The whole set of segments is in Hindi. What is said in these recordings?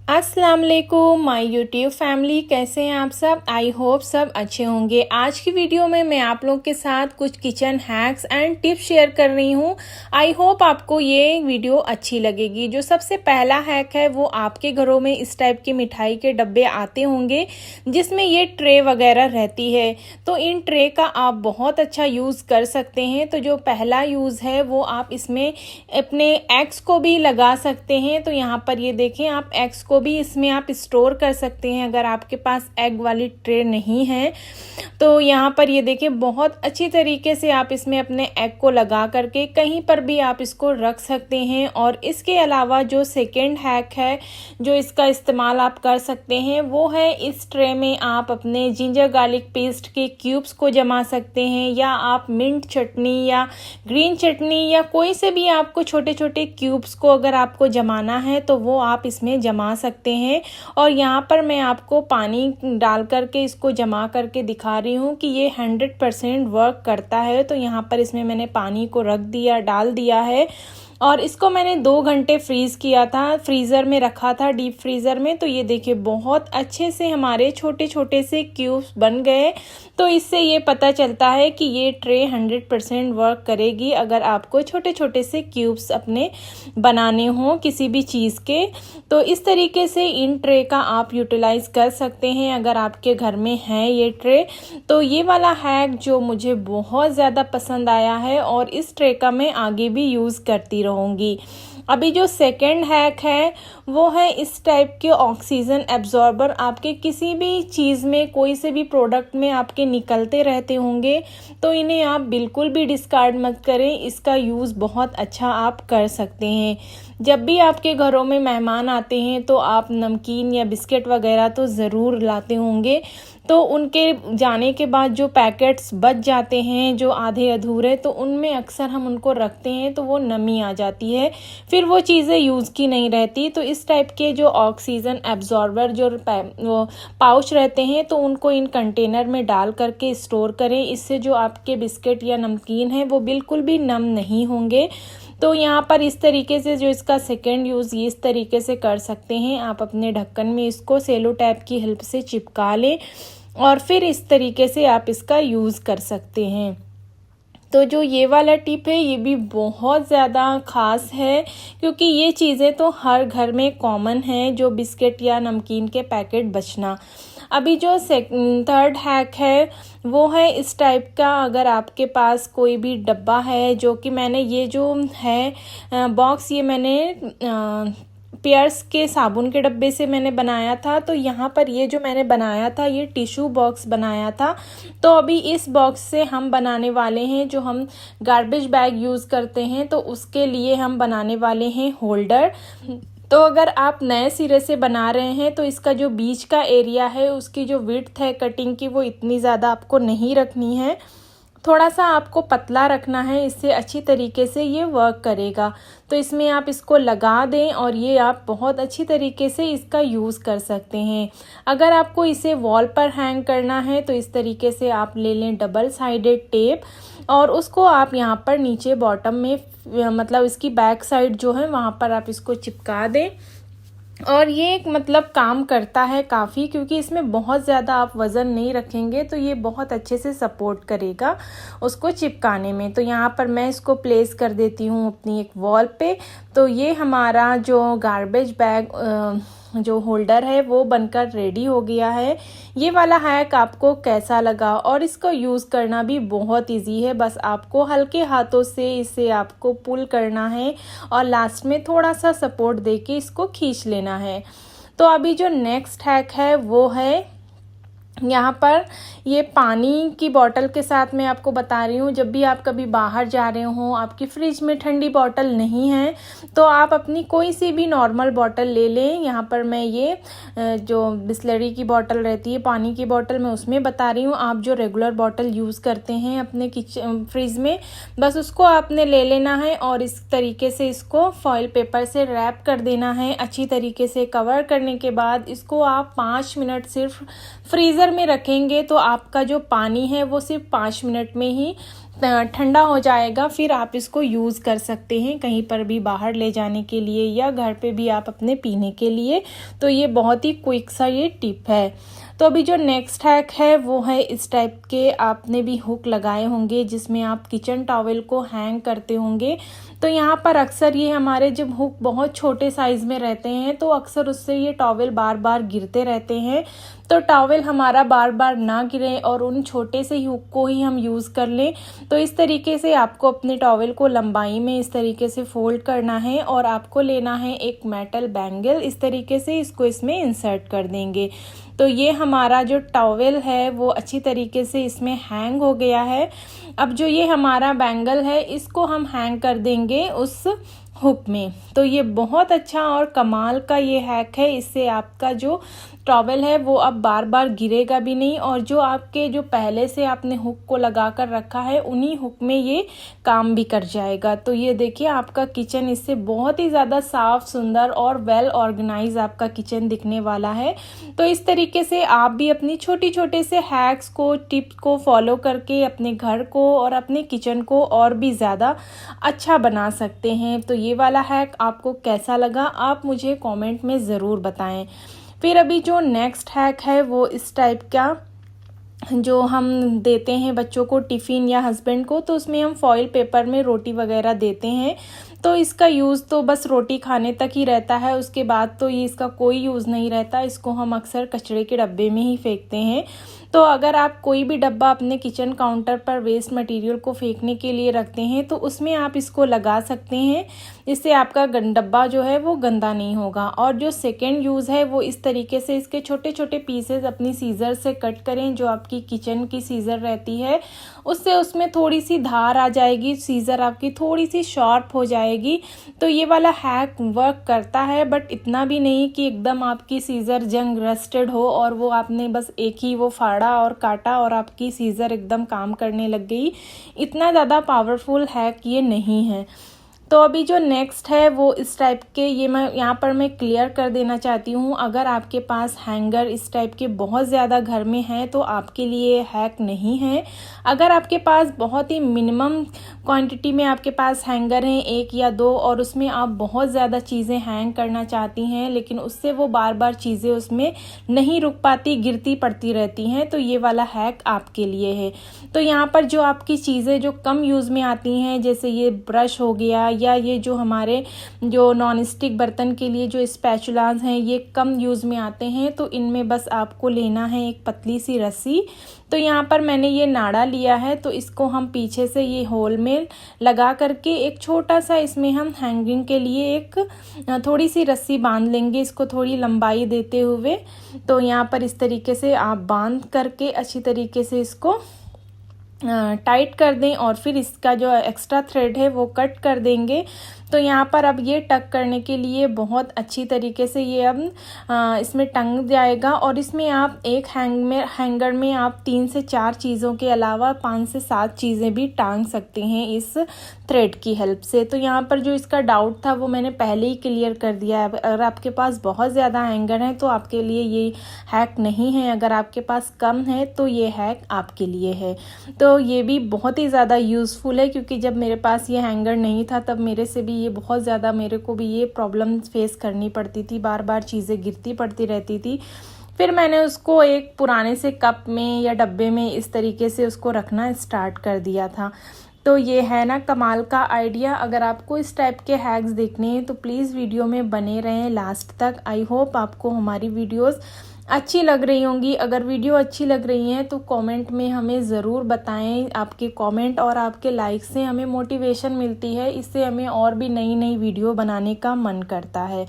अस्सलाम वालेकुम माय यूट्यूब फैमिली, कैसे हैं आप सब। आई होप सब अच्छे होंगे। आज की वीडियो में मैं आप लोगों के साथ कुछ kitchen hacks and tips share कर रही हूं। आई होप आपको ये वीडियो अच्छी लगेगी। जो सबसे पहला हैक है वो आपके घरों में इस टाइप के मिठाई के डब्बे आते होंगे जिसमें ये ट्रे वगैरह रहती है, तो इन ट्रे का आप बहुत अच्छा यूज़ कर सकते हैं। तो जो पहला यूज़ है वो आप इसमें अपने एग्स को भी लगा सकते हैं। तो यहाँ पर ये देखें, आप एग्स को भी इसमें आप स्टोर कर सकते हैं अगर आपके पास एग वाली ट्रे नहीं है। तो यहाँ पर ये देखें, बहुत अच्छी तरीके से आप इसमें अपने एग को लगा करके कहीं पर भी आप इसको रख सकते हैं। और इसके अलावा जो सेकंड हैक है जो इसका इस्तेमाल आप कर सकते हैं वो है इस ट्रे में आप अपने जिंजर गार्लिक पेस्ट के क्यूब्स को जमा सकते हैं, या आप मिंट चटनी या ग्रीन चटनी या कोई से भी आपको छोटे छोटे क्यूब्स को अगर आपको जमाना है तो वो आप इसमें जमा सकते हैं। और यहाँ पर मैं आपको पानी डाल करके इसको जमा करके दिखा रही हूँ कि ये 100% वर्क करता है। तो यहाँ पर इसमें मैंने पानी को डाल दिया है और इसको मैंने 2 घंटे फ्रीज़ किया था, फ्रीज़र में रखा था, डीप फ्रीज़र में। तो ये देखिए बहुत अच्छे से हमारे छोटे छोटे से क्यूब्स बन गए। तो इससे ये पता चलता है कि ये ट्रे 100% वर्क करेगी अगर आपको छोटे छोटे से क्यूब्स अपने बनाने हों किसी भी चीज़ के। तो इस तरीके से इन ट्रे का आप यूटिलाइज़ कर सकते हैं अगर आपके घर में है ये ट्रे। तो ये वाला हैक जो मुझे बहुत ज़्यादा पसंद आया है और इस ट्रे का मैं आगे भी यूज़ करती रहूँगी। अभी जो सेकंड हैक है वो है इस टाइप के ऑक्सीजन एब्जॉर्बर। आपके किसी भी चीज़ में, कोई से भी प्रोडक्ट में आपके निकलते रहते होंगे तो इन्हें आप बिल्कुल भी डिस्कार्ड मत करें। इसका यूज़ बहुत अच्छा आप कर सकते हैं। जब भी आपके घरों में मेहमान आते हैं तो आप नमकीन या बिस्किट वगैरह तो ज़रूर लाते होंगे, तो उनके जाने के बाद जो पैकेट्स बच जाते हैं जो आधे अधूरे, तो उनमें अक्सर हम उनको रखते हैं तो वो नमी आ जाती है, फिर वो चीज़ें यूज़ की नहीं रहती। तो इस टाइप के जो ऑक्सीजन एब्जॉर्बर जो वो पाउच रहते हैं तो उनको इन कंटेनर में डाल करके स्टोर करें। इससे जो आपके बिस्किट या नमकीन है वो बिल्कुल भी नम नहीं होंगे। तो यहाँ पर इस तरीके से जो इसका सेकेंड यूज़ ये इस तरीके से कर सकते हैं, आप अपने ढक्कन में इसको सेलो टैप की हेल्प से चिपका लें और फिर इस तरीके से आप इसका यूज़ कर सकते हैं। तो जो ये वाला टिप है ये भी बहुत ज़्यादा ख़ास है क्योंकि ये चीज़ें तो हर घर में कॉमन है, जो बिस्किट या नमकीन के पैकेट बचना। अभी जो थर्ड हैक है वो है इस टाइप का, अगर आपके पास कोई भी डब्बा है, जो कि मैंने ये जो है बॉक्स ये मैंने पियर्स के साबुन के डब्बे से मैंने बनाया था। तो यहाँ पर ये जो मैंने बनाया था ये टिश्यू बॉक्स बनाया था। तो अभी इस बॉक्स से हम बनाने वाले हैं, जो हम गार्बेज बैग यूज़ करते हैं तो उसके लिए हम बनाने वाले हैं होल्डर। तो अगर आप नए सिरे से बना रहे हैं तो इसका जो बीच का एरिया है उसकी जो विड्थ है कटिंग की वो इतनी ज़्यादा आपको नहीं रखनी है, थोड़ा सा आपको पतला रखना है, इससे अच्छी तरीके से ये वर्क करेगा। तो इसमें आप इसको लगा दें और ये आप बहुत अच्छी तरीके से इसका यूज़ कर सकते हैं। अगर आपको इसे वॉल पर हैंग करना है तो इस तरीके से आप ले लें डबल साइडेड टेप और उसको आप यहाँ पर नीचे बॉटम में मतलब इसकी बैक साइड जो है वहाँ पर आप इसको चिपका दें। और ये मतलब काम करता है काफ़ी, क्योंकि इसमें बहुत ज़्यादा आप वज़न नहीं रखेंगे तो ये बहुत अच्छे से सपोर्ट करेगा उसको चिपकाने में। तो यहाँ पर मैं इसको प्लेस कर देती हूँ अपनी एक वॉल पे। तो ये हमारा जो गार्बेज बैग जो होल्डर है वो बनकर रेडी हो गया है। ये वाला हैक आपको कैसा लगा? और इसको यूज़ करना भी बहुत इजी है, बस आपको हल्के हाथों से इसे आपको पुल करना है और लास्ट में थोड़ा सा सपोर्ट देके इसको खींच लेना है। तो अभी जो नेक्स्ट हैक है वो है यहाँ पर ये पानी की बोतल के साथ मैं आपको बता रही हूँ। जब भी आप कभी बाहर जा रहे हो, आपकी फ्रिज में ठंडी बोतल नहीं है तो आप अपनी कोई सी भी नॉर्मल बोतल ले लें। यहाँ पर मैं ये जो बिसलरी की बोतल रहती है पानी की बोतल मैं उसमें बता रही हूँ। आप जो रेगुलर बोतल यूज़ करते हैं अपने किचन फ्रिज में, बस उसको आपने ले लेना है और इस तरीके से इसको फॉइल पेपर से रैप कर देना है। अच्छी तरीके से कवर करने के बाद इसको आप 5 मिनट सिर्फ फ्रीज़र में रखेंगे तो आपका जो पानी है वो सिर्फ 5 मिनट में ही ठंडा हो जाएगा फिर आप इसको यूज़ कर सकते हैं कहीं पर भी बाहर ले जाने के लिए या घर पे भी आप अपने पीने के लिए। तो ये बहुत ही क्विक सा ये टिप है। तो अभी जो नेक्स्ट हैक है वो है इस टाइप के आपने भी हुक लगाए होंगे जिसमें आप किचन टॉवेल को हैंग करते होंगे। तो यहाँ पर अक्सर ये हमारे जब हुक बहुत छोटे साइज़ में रहते हैं तो अक्सर उससे ये टॉवेल बार बार गिरते रहते हैं। तो टॉवेल हमारा बार बार ना गिरे और उन छोटे से हुक को ही हम यूज़ कर लें। तो इस तरीके से आपको अपने टॉवेल को लंबाई में इस तरीके से फोल्ड करना है और आपको लेना है एक मेटल बैंगल, इस तरीके से इसको इसमें इंसर्ट कर देंगे। तो ये हमारा जो टॉवेल है वो अच्छी तरीके से इसमें हैंग हो गया है। अब जो ये हमारा बैंगल है इसको हम हैंग कर देंगे उस हुक में। तो ये बहुत अच्छा और कमाल का ये हैक है। इससे आपका जो टॉवेल है वो अब बार बार गिरेगा भी नहीं और जो आपके जो पहले से आपने हुक को लगा कर रखा है उन्हीं हुक में ये काम भी कर जाएगा। तो ये देखिए आपका किचन इससे बहुत ही ज़्यादा साफ सुंदर और वेल ऑर्गेनाइज आपका किचन दिखने वाला है। तो इस तरीके से आप भी अपनी छोटी छोटे से हैक्स को टिप्स को फॉलो करके अपने घर को और अपने किचन को और भी ज़्यादा अच्छा बना सकते हैं। तो ये वाला हैक आपको कैसा लगा आप मुझे कमेंट में ज़रूर बताएं। फिर अभी जो नेक्स्ट हैक है वो इस टाइप का जो हम देते हैं बच्चों को टिफ़िन या हस्बैंड को, तो उसमें हम फॉइल पेपर में रोटी वगैरह देते हैं। तो इसका यूज़ तो बस रोटी खाने तक ही रहता है, उसके बाद तो ये इसका कोई यूज़ नहीं रहता। इसको हम अक्सर कचरे के डब्बे में ही फेंकते हैं। तो अगर आप कोई भी डब्बा अपने किचन काउंटर पर वेस्ट मटेरियल को फेंकने के लिए रखते हैं तो उसमें आप इसको लगा सकते हैं। इससे आपका डब्बा जो है वो गंदा नहीं होगा। और जो सेकेंड यूज़ है वो इस तरीके से इसके छोटे छोटे पीसेस अपनी सीज़र से कट करें। जो आपकी किचन की सीज़र रहती है उससे उसमें थोड़ी सी धार आ जाएगी, सीज़र आपकी थोड़ी सी शार्प हो जाएगी। तो ये वाला हैक वर्क करता है, बट इतना भी नहीं कि एकदम आपकी सीज़र जंग रस्टेड हो और वो आपने बस एक ही वो फाड़ा और काटा और आपकी सीज़र एकदम काम करने लग गई। इतना ज़्यादा पावरफुल हैक ये नहीं है। तो अभी जो नेक्स्ट है वो इस टाइप के, ये मैं यहाँ पर मैं क्लियर कर देना चाहती हूँ, अगर आपके पास हैंगर इस टाइप के बहुत ज़्यादा घर में हैं तो आपके लिए हैक नहीं है। अगर आपके पास बहुत ही मिनिमम क्वांटिटी में आपके पास हैंगर हैं, एक या दो, और उसमें आप बहुत ज़्यादा चीज़ें हैंग करना चाहती हैं लेकिन उससे वो बार बार चीज़ें उसमें नहीं रुक पाती, गिरती पड़ती रहती हैं, तो ये वाला हैक आपके लिए है। तो यहाँ पर जो आपकी चीज़ें जो कम यूज़ में आती हैं, जैसे ये ब्रश हो गया या ये जो हमारे जो नॉन स्टिक बर्तन के लिए जो स्पैचुलास हैं ये कम यूज़ में आते हैं, तो इनमें बस आपको लेना है एक पतली सी रस्सी। तो यहाँ पर मैंने ये नाड़ा लिया है, तो इसको हम पीछे से ये होल में लगा करके एक छोटा सा इसमें हम हैंगिंग के लिए एक थोड़ी सी रस्सी बांध लेंगे, इसको थोड़ी लंबाई देते हुए। तो यहाँ पर इस तरीके से आप बांध करके अच्छी तरीके से इसको टाइट कर दें और फिर इसका जो एक्स्ट्रा थ्रेड है वो कट कर देंगे। तो यहाँ पर अब ये टक करने के लिए बहुत अच्छी तरीके से ये अब इसमें टंग जाएगा। और इसमें आप एक हैंगर में आप 3 से 4 चीज़ों के अलावा 5 से 7 चीज़ें भी टांग सकते हैं इस थ्रेड की हेल्प से। तो यहाँ पर जो इसका डाउट था वो मैंने पहले ही क्लियर कर दिया है। अगर आपके पास बहुत ज़्यादा हैंगर हैं तो आपके लिए ये हैक नहीं है, अगर आपके पास कम है तो ये हैक आपके लिए है। तो ये भी बहुत ही ज़्यादा यूज़फुल है, क्योंकि जब मेरे पास ये हैंगर नहीं था तब मेरे से भी ये बहुत ज़्यादा, मेरे को भी ये प्रॉब्लम फेस करनी पड़ती थी, बार बार चीज़ें गिरती पड़ती रहती थी। फिर मैंने उसको एक पुराने से कप में या डब्बे में इस तरीके से उसको रखना स्टार्ट कर दिया था। तो ये है ना कमाल का आइडिया। अगर आपको इस टाइप के हैक्स देखने हैं तो प्लीज़ वीडियो में बने रहें लास्ट तक। आई होप आपको हमारी वीडियोस अच्छी लग रही होंगी। अगर वीडियो अच्छी लग रही है तो कमेंट में हमें ज़रूर बताएं। आपके कमेंट और आपके लाइक से हमें मोटिवेशन मिलती है, इससे हमें और भी नई नई वीडियो बनाने का मन करता है।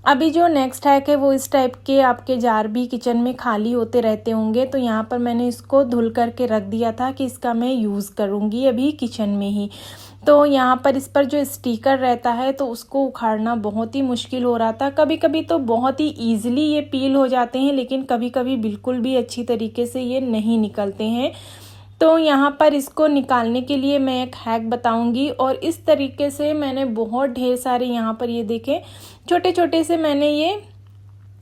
अभी जो नेक्स्ट हैक है वो इस टाइप के, आपके जार भी किचन में खाली होते रहते होंगे, तो यहाँ पर मैंने इसको धुल करके रख दिया था कि इसका मैं यूज़ करूँगी अभी किचन में ही। तो यहाँ पर इस पर जो स्टिकर रहता है तो उसको उखाड़ना बहुत ही मुश्किल हो रहा था। कभी कभी तो बहुत ही ईजिली ये पील हो जाते हैं, लेकिन कभी कभी बिल्कुल भी अच्छी तरीके से ये नहीं निकलते हैं। तो यहाँ पर इसको निकालने के लिए मैं एक हैक बताऊंगी। और इस तरीके से मैंने बहुत ढेर सारे, यहाँ पर ये देखें छोटे छोटे से मैंने ये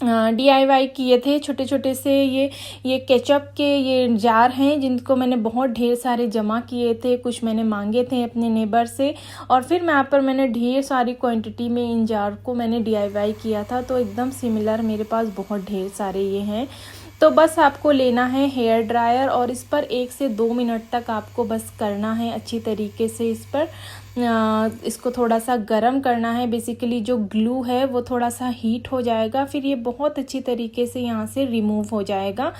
DIY किए थे। छोटे छोटे से ये केचप के ये जार हैं जिनको मैंने बहुत ढेर सारे जमा किए थे। कुछ मैंने मांगे थे अपने नेबर से, और फिर यहाँ पर मैंने ढेर सारी क्वांटिटी में इन जार को मैंने DIY किया था। तो एकदम सिमिलर मेरे पास बहुत ढेर सारे ये हैं। तो बस आपको लेना है हेयर ड्रायर और इस पर 1 से 2 मिनट तक आपको बस करना है अच्छी तरीके से। इस पर इसको थोड़ा सा गरम करना है। बेसिकली जो ग्लू है वो थोड़ा सा हीट हो जाएगा, फिर ये बहुत अच्छी तरीके से यहाँ से रिमूव हो जाएगा।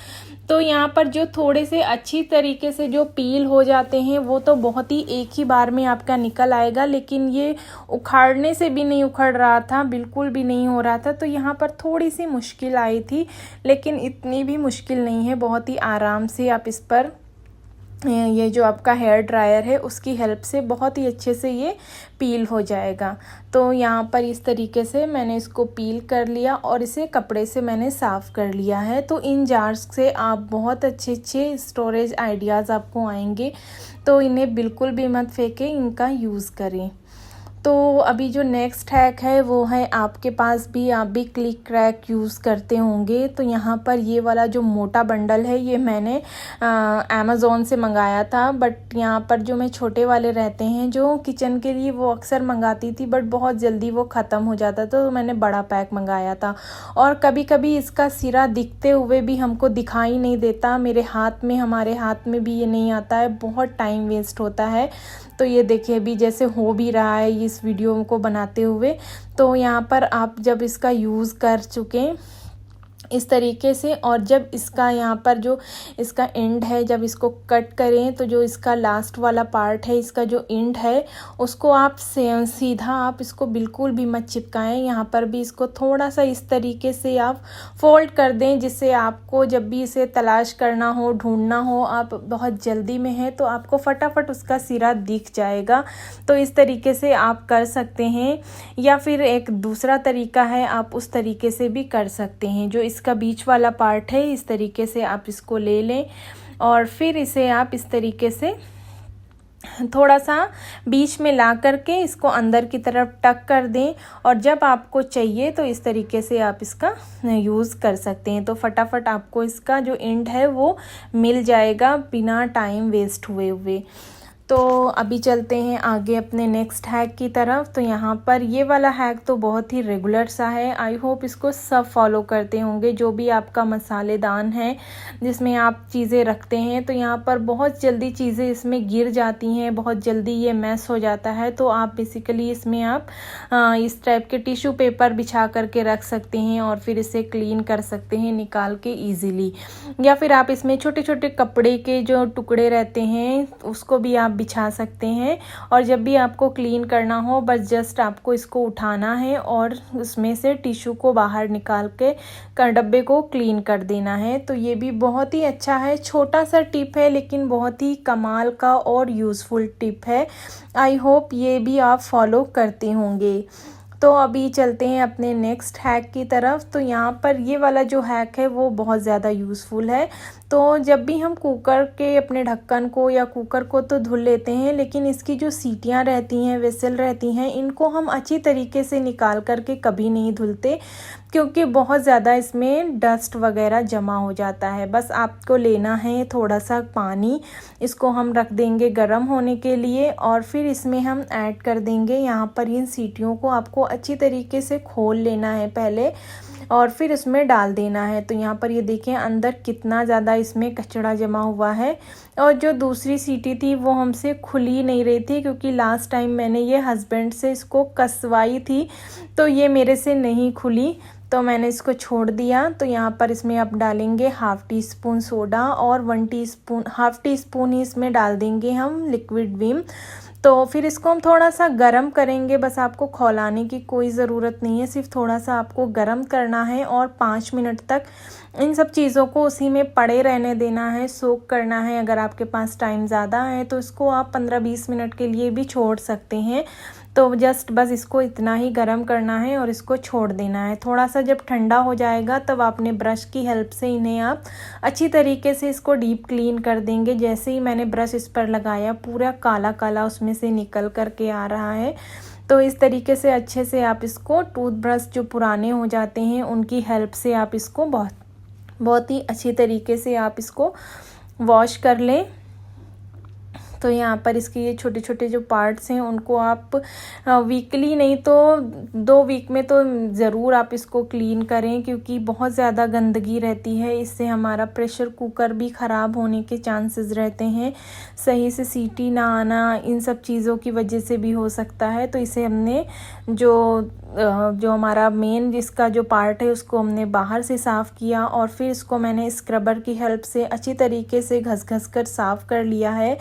तो यहाँ पर जो थोड़े से अच्छी तरीके से जो पील हो जाते हैं वो तो बहुत ही एक ही बार में आपका निकल आएगा, लेकिन ये उखाड़ने से भी नहीं उखड़ रहा था, बिल्कुल भी नहीं हो रहा था। तो यहाँ पर थोड़ी सी मुश्किल आई थी, लेकिन इतनी भी मुश्किल नहीं है। बहुत ही आराम से आप इस पर ये जो आपका हेयर ड्रायर है उसकी हेल्प से बहुत ही अच्छे से ये पील हो जाएगा। तो यहाँ पर इस तरीके से मैंने इसको पील कर लिया और इसे कपड़े से मैंने साफ़ कर लिया है। तो इन जार्स से आप बहुत अच्छे अच्छे स्टोरेज आइडियाज़ आपको आएंगे। तो इन्हें बिल्कुल भी मत फेंकें, इनका यूज़ करें। तो अभी जो नेक्स्ट हैक है वो है, आपके पास भी आप भी क्लिक क्रैक यूज़ करते होंगे। तो यहाँ पर ये वाला जो मोटा बंडल है ये मैंने अमेज़ोन से मंगाया था, बट यहाँ पर जो मैं छोटे वाले रहते हैं जो किचन के लिए वो अक्सर मंगाती थी, बट बहुत जल्दी वो ख़त्म हो जाता था। तो मैंने बड़ा पैक मंगाया था, और कभी कभी इसका सिरा दिखते हुए भी हमको दिखाई नहीं देता। हमारे हाथ में भी ये नहीं आता है, बहुत टाइम वेस्ट होता है। तो ये देखिए अभी जैसे हो भी रहा है इस वीडियो को बनाते हुए। तो यहाँ पर आप जब इसका यूज़ कर चुके इस तरीके से, और जब इसका यहाँ पर जो इसका एंड है जब इसको कट करें तो जो इसका लास्ट वाला पार्ट है, इसका जो एंड है उसको आप सीधा आप इसको बिल्कुल भी मत चिपकाएं। यहाँ पर भी इसको थोड़ा सा इस तरीके से आप फोल्ड कर दें, जिससे आपको जब भी इसे तलाश करना हो, ढूंढना हो, आप बहुत जल्दी में हैं तो आपको फटाफट उसका सिरा दिख जाएगा। तो इस तरीके से आप कर सकते हैं, या फिर एक दूसरा तरीका है, आप उस तरीके से भी कर सकते हैं। जो इसका बीच वाला पार्ट है इस तरीके से आप इसको ले लें और फिर इसे आप इस तरीके से थोड़ा सा बीच में ला करके इसको अंदर की तरफ टक कर दें, और जब आपको चाहिए तो इस तरीके से आप इसका यूज़ कर सकते हैं। तो फटाफट आपको इसका जो एंड है वो मिल जाएगा बिना टाइम वेस्ट हुए। तो अभी चलते हैं आगे अपने नेक्स्ट हैक की तरफ। तो यहाँ पर ये वाला हैक तो बहुत ही रेगुलर सा है, आई होप इसको सब फॉलो करते होंगे। जो भी आपका मसालेदान है जिसमें आप चीज़ें रखते हैं, तो यहाँ पर बहुत जल्दी चीज़ें इसमें गिर जाती हैं, बहुत जल्दी ये मैस हो जाता है। तो आप बेसिकली इसमें आप इस टाइप के टिश्यू पेपर बिछा करके रख सकते हैं और फिर इसे क्लीन कर सकते हैं निकाल के ईजिली। या फिर आप इसमें छोटे छोटे कपड़े के जो टुकड़े रहते हैं उसको भी आप बिछा सकते हैं, और जब भी आपको क्लीन करना हो बस जस्ट आपको इसको उठाना है और उसमें से टिश्यू को बाहर निकाल के डब्बे को क्लीन कर देना है। तो ये भी बहुत ही अच्छा है, छोटा सा टिप है लेकिन बहुत ही कमाल का और यूज़फुल टिप है। आई होप ये भी आप फॉलो करते होंगे। तो अभी चलते हैं अपने नेक्स्ट हैक की तरफ। तो यहाँ पर ये वाला जो हैक है वो बहुत ज़्यादा यूज़फुल है। तो जब भी हम कुकर के अपने ढक्कन को या कुकर को तो धुल लेते हैं, लेकिन इसकी जो सीटियाँ रहती हैं, वेसल रहती हैं, इनको हम अच्छी तरीके से निकाल करके कभी नहीं धुलते, क्योंकि बहुत ज़्यादा इसमें डस्ट वगैरह जमा हो जाता है। बस आपको लेना है थोड़ा सा पानी, इसको हम रख देंगे गर्म होने के लिए, और फिर इसमें हम ऐड कर देंगे यहाँ पर इन सीटियों को आपको अच्छी तरीके से खोल लेना है पहले, और फिर इसमें डाल देना है। तो यहाँ पर ये देखें अंदर कितना ज़्यादा इसमें कचरा जमा हुआ है। और जो दूसरी सीटी थी वो हमसे खुली नहीं रही थी, क्योंकि लास्ट टाइम मैंने ये हस्बैंड से इसको कसवाई थी तो ये मेरे से नहीं खुली, तो मैंने इसको छोड़ दिया। तो यहाँ पर इसमें आप डालेंगे हाफ़ टी स्पून सोडा और हाफ़ टी स्पून ही इसमें डाल देंगे हम लिक्विड विम। तो फिर इसको हम थोड़ा सा गरम करेंगे, बस आपको खौलाने की कोई ज़रूरत नहीं है, सिर्फ थोड़ा सा आपको गरम करना है और 5 मिनट तक इन सब चीज़ों को उसी में पड़े रहने देना है, सोक करना है। अगर आपके पास टाइम ज़्यादा है तो इसको आप 15-20 मिनट के लिए भी छोड़ सकते हैं। तो जस्ट बस इसको इतना ही गरम करना है और इसको छोड़ देना है। थोड़ा सा जब ठंडा हो जाएगा तब आपने ब्रश की हेल्प से इन्हें आप अच्छी तरीके से इसको डीप क्लीन कर देंगे। जैसे ही मैंने ब्रश इस पर लगाया पूरा काला काला उसमें से निकल करके आ रहा है। तो इस तरीके से अच्छे से आप इसको टूथब्रश जो पुराने हो जाते हैं उनकी हेल्प से आप इसको बहुत ही अच्छी तरीके से आप इसको वॉश कर लें। तो यहाँ पर इसके ये छोटे छोटे जो पार्ट्स हैं उनको आप वीकली नहीं तो 2 वीक में तो ज़रूर आप इसको क्लीन करें, क्योंकि बहुत ज़्यादा गंदगी रहती है। इससे हमारा प्रेशर कुकर भी ख़राब होने के चांसेस रहते हैं, सही से सीटी ना आना, इन सब चीज़ों की वजह से भी हो सकता है। तो इसे हमने जो हमारा मेन जिसका जो पार्ट है उसको हमने बाहर से साफ़ किया और फिर इसको मैंने स्क्रबर की हेल्प से अच्छी तरीके से घस कर साफ़ कर लिया है।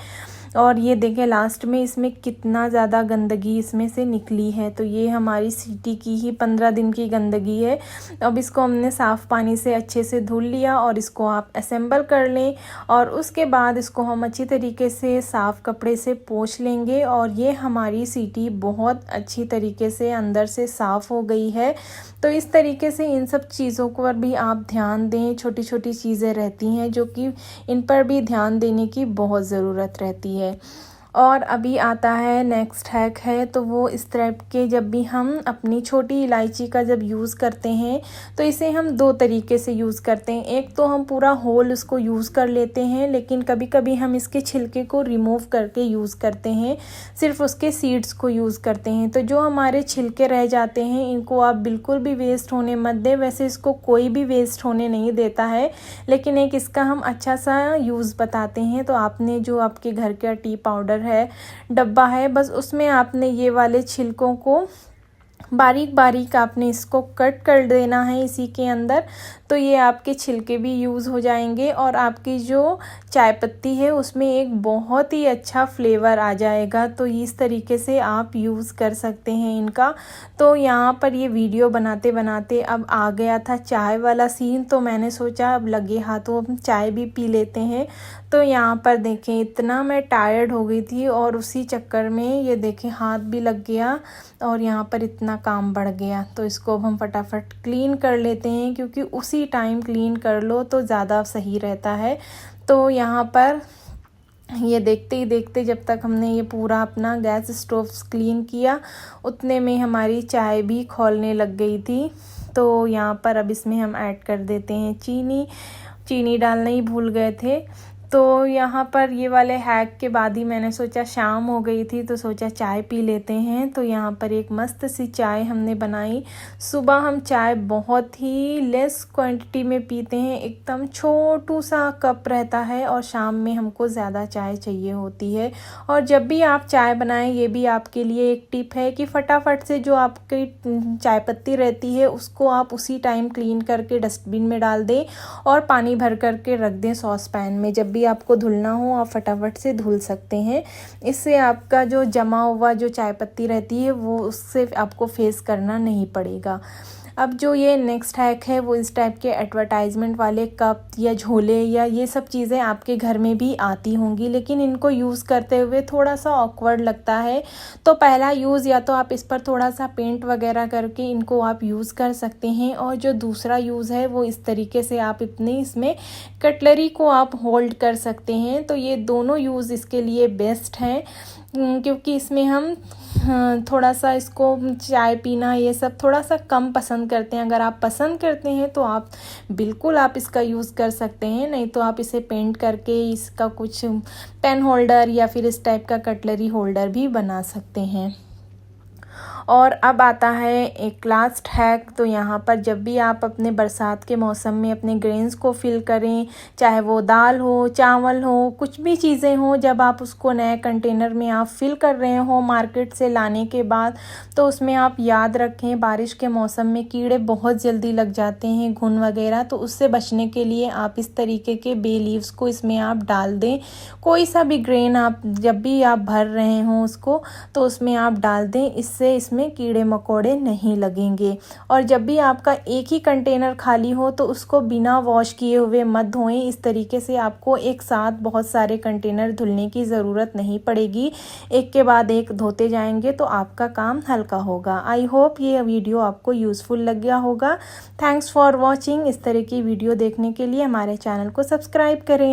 और ये देखें लास्ट में इसमें कितना ज़्यादा गंदगी इसमें से निकली है। तो ये हमारी सीटी की ही 15 दिन की गंदगी है। अब इसको हमने साफ़ पानी से अच्छे से धुल लिया और इसको आप असेंबल कर लें और उसके बाद इसको हम अच्छी तरीके से साफ़ कपड़े से पोंछ लेंगे। और ये हमारी सीटी बहुत अच्छी तरीके से अंदर से साफ़ हो गई है। तो इस तरीके से इन सब चीज़ों पर भी आप ध्यान दें। छोटी छोटी चीज़ें रहती हैं जो कि इन पर भी ध्यान देने की बहुत ज़रूरत रहती है। और अभी आता है नेक्स्ट हैक है, तो वो इस टाइप के जब भी हम अपनी छोटी इलायची का जब यूज़ करते हैं तो इसे हम 2 तरीके से यूज़ करते हैं। एक तो हम पूरा होल उसको यूज़ कर लेते हैं, लेकिन कभी कभी हम इसके छिलके को रिमूव करके यूज़ करते हैं, सिर्फ उसके सीड्स को यूज़ करते हैं। तो जो हमारे छिलके रह जाते हैं इनको आप बिल्कुल भी वेस्ट होने मत दें। वैसे इसको कोई भी वेस्ट होने नहीं देता है, लेकिन एक इसका हम अच्छा सा यूज़ बताते हैं। तो आपने जो आपके घर का टी पाउडर है, डब्बा है, बस उसमें आपने ये वाले छिलकों को बारीक बारीक आपने इसको कट कर देना है इसी के अंदर। तो ये आपके छिलके भी यूज़ हो जाएंगे और आपकी जो चाय पत्ती है उसमें एक बहुत ही अच्छा फ्लेवर आ जाएगा। तो इस तरीके से आप यूज़ कर सकते हैं इनका। तो यहाँ पर ये वीडियो बनाते बनाते अब आ गया था चाय वाला सीन, तो मैंने सोचा अब लगे हाथों हम चाय भी पी लेते हैं। तो यहाँ पर देखें इतना मैं टायर्ड हो गई थी और उसी चक्कर में ये देखें हाथ भी लग गया और यहाँ पर इतना काम बढ़ गया। तो इसको अब हम फटाफट क्लीन कर लेते हैं, क्योंकि उसी टाइम क्लीन कर लो तो ज़्यादा सही रहता है। तो यहाँ पर ये देखते ही देखते जब तक हमने ये पूरा अपना गैस स्टोव क्लीन किया उतने में हमारी चाय भी खौलने लग गई थी। तो यहाँ पर अब इसमें हम ऐड कर देते हैं चीनी डालना ही भूल गए थे। तो यहाँ पर ये वाले हैक के बाद ही मैंने सोचा शाम हो गई थी तो सोचा चाय पी लेते हैं। तो यहाँ पर एक मस्त सी चाय हमने बनाई। सुबह हम चाय बहुत ही लेस क्वांटिटी में पीते हैं, एकदम छोटू सा कप रहता है, और शाम में हमको ज़्यादा चाय चाहिए होती है। और जब भी आप चाय बनाएं ये भी आपके लिए एक टिप है कि फटाफट से जो आपकी चाय पत्ती रहती है उसको आप उसी टाइम क्लीन करके डस्टबिन में डाल दें और पानी भर करके रख दें सॉस पैन में। जब भी आपको धुलना हो आप फटाफट से धुल सकते हैं। इससे आपका जो जमा हुआ जो चाय पत्ती रहती है वो उससे आपको फेस करना नहीं पड़ेगा। अब जो ये नेक्स्ट हैक है वो इस टाइप के एडवर्टाइजमेंट वाले कप या झोले या ये सब चीज़ें आपके घर में भी आती होंगी, लेकिन इनको यूज़ करते हुए थोड़ा सा ऑकवर्ड लगता है। तो पहला यूज़ या तो आप इस पर थोड़ा सा पेंट वगैरह करके इनको आप यूज़ कर सकते हैं, और जो दूसरा यूज़ है वो इस तरीके से आप अपने इसमें कटलरी को आप होल्ड कर सकते हैं। तो ये दोनों यूज़ इसके लिए बेस्ट हैं, क्योंकि इसमें हम थोड़ा सा इसको चाय पीना ये सब थोड़ा सा कम पसंद करते हैं। अगर आप पसंद करते हैं तो आप बिल्कुल आप इसका यूज़ कर सकते हैं, नहीं तो आप इसे पेंट करके इसका कुछ पेन होल्डर या फिर इस टाइप का कटलरी होल्डर भी बना सकते हैं। और अब आता है एक लास्ट हैक। तो यहाँ पर जब भी आप अपने बरसात के मौसम में अपने ग्रेन्स को फिल करें, चाहे वो दाल हो, चावल हो, कुछ भी चीज़ें हो, जब आप उसको नए कंटेनर में आप फिल कर रहे हो मार्केट से लाने के बाद, तो उसमें आप याद रखें बारिश के मौसम में कीड़े बहुत जल्दी लग जाते हैं, घुन वगैरह। तो उससे बचने के लिए आप इस तरीके के बे लीव्स को इसमें आप डाल दें। कोई सा भी ग्रेन आप जब भी आप भर रहे हों उसको तो उसमें आप डाल दें, इससे इसमें कीड़े मकोड़े नहीं लगेंगे। और जब भी आपका एक ही कंटेनर खाली हो तो उसको बिना वॉश किए हुए मत धोएं। इस तरीके से आपको एक साथ बहुत सारे कंटेनर धुलने की ज़रूरत नहीं पड़ेगी, एक के बाद एक धोते जाएंगे तो आपका काम हल्का होगा। आई होप ये वीडियो आपको यूज़फुल लग गया होगा। Thanks for watching. इस तरह की वीडियो देखने के लिए हमारे चैनल को सब्सक्राइब करें।